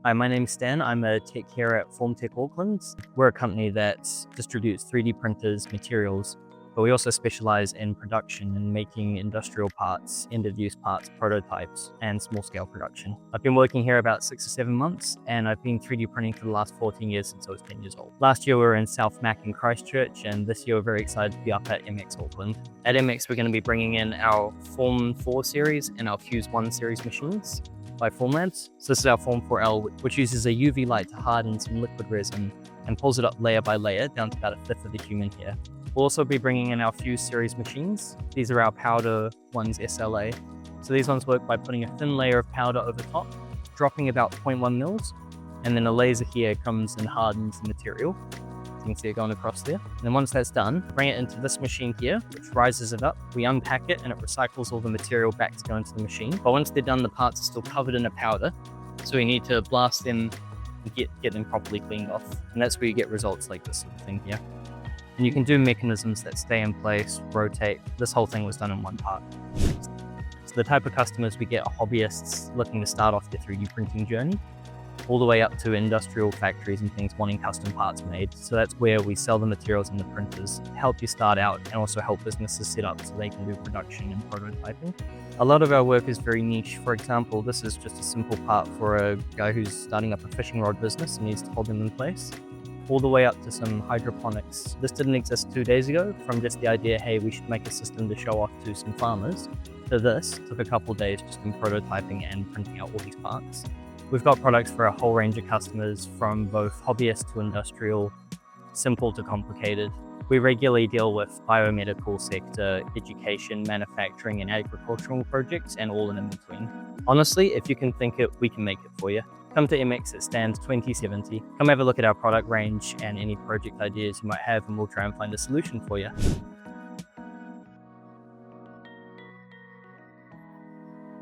Hi, my name's Stan. I'm a tech here at Formtech Auckland. We're a company that distributes 3D printers, materials, but we also specialize in production and making industrial parts, end-of-use parts, prototypes, and small-scale production. I've been working here about 6 or 7 months, and I've been 3D printing for the last 14 years since I was 10 years old. Last year we were in South Mac in Christchurch, and this year we're very excited to be up at EMEX Auckland. At EMEX we're going to be bringing in our Form 4 series and our Fuse 1 series machines by Formlabs. So this is our Form 4L, which uses a UV light to harden some liquid resin and pulls it up layer by layer down to about a fifth of the human hair. We'll also be bringing in our Fuse series machines. These are our powder ones SLA. So these ones work by putting a thin layer of powder over top, dropping about 0.1 mils, and then a laser here comes and hardens the material. You can see it going across there. And then once that's done, bring it into this machine here, which rises it up. We unpack it and it recycles all the material back to go into the machine. But once they're done, the parts are still covered in a powder. So we need to blast them and get them properly cleaned off. And that's where you get results like this sort of thing here. And you can do mechanisms that stay in place, rotate. This whole thing was done in one part. So the type of customers we get are hobbyists looking to start off their 3D printing journey, all the way up to industrial factories and things wanting custom parts made. So that's where we sell the materials and the printers, help you start out, and also help businesses set up so they can do production and prototyping. A lot of our work is very niche. For example, this is just a simple part for a guy who's starting up a fishing rod business and needs to hold them in place, all the way up to some hydroponics. This didn't exist 2 days ago, from just the idea, hey, we should make a system to show off to some farmers, to this took a couple of days just in prototyping and printing out all these parts. We've got products for a whole range of customers, from both hobbyist to industrial, simple to complicated. We regularly deal with biomedical sector, education, manufacturing, and agricultural projects, and all in between. Honestly, if you can think it, we can make it for you. Come to EMEX, it stands 2070. Come have a look at our product range and any project ideas you might have, and we'll try and find a solution for you.